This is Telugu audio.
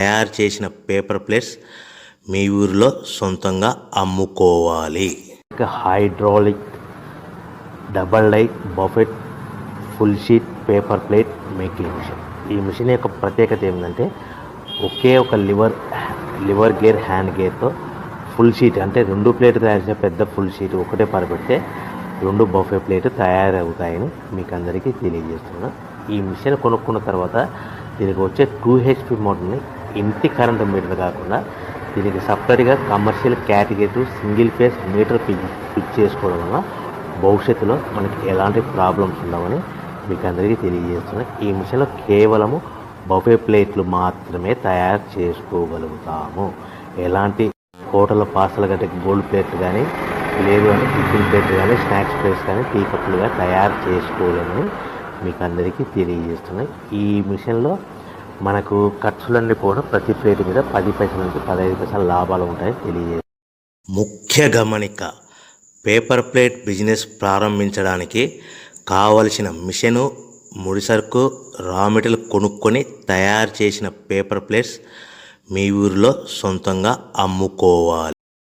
తయారు చేసిన పేపర్ ప్లేట్స్ మీ ఊరిలో సొంతంగా అమ్ముకోవాలి. Hydraulic double die buffet full sheet paper plate making machine. ఈ మిషన్ యొక్క ప్రత్యేకత ఏంటంటే ఒకే ఒక లివర్ గేర్ హ్యాండ్ గేర్తో ఫుల్ షీట్ అంటే 2 ప్లేట్లు తయారు చేసే పెద్ద ఫుల్ షీట్ ఒకటే పరబెడితే 2 బఫే ప్లేట్ తయారవుతాయని మీకు అందరికీ తెలియజేస్తున్నాను. ఈ మిషన్ కొనుక్కున్న తర్వాత దీనికి వచ్చే 2 HP మోటార్ని ఇంటి కరెంటు మీటర్ కాకుండా దీనికి సపరేట్గా commercial category single phase metre fix చేసుకోవడం వల్ల భవిష్యత్తులో మనకి ఎలాంటి ప్రాబ్లమ్స్ ఉండవని మీకు అందరికీ తెలియజేస్తున్నాను. ఈ మిషన్లో కేవలము బఫే ప్లేట్లు మాత్రమే తయారు చేసుకోగలుగుతాము. ఎలాంటి హోటల్ పార్సల్ గట్టే గోల్డ్ ప్లేట్లు కానీ లేదు అంటే టిఫిన్ ప్లేట్లు కానీ స్నాక్స్ ప్లేట్స్ కానీ టీ కప్పులుగా తయారు చేసుకోలేమని మీకు అందరికీ తెలియజేస్తున్నాయి. ఈ మిషన్లో మనకు ఖర్చులన్నీ కూడా ప్రతి ప్లేట్ మీద 10 పైసల నుంచి 15 పైసల లాభాలు ఉంటాయని తెలియజేస్తాయి. ముఖ్య గమనిక, పేపర్ ప్లేట్ బిజినెస్ ప్రారంభించడానికి కావలసిన మిషను, ముడిసరుకు, రా మెటీరియల్ కొనుక్కొని తయారు చేసిన పేపర్ ప్లేట్స్ మీ ఊరిలో సొంతంగా అమ్ముకోవాలి.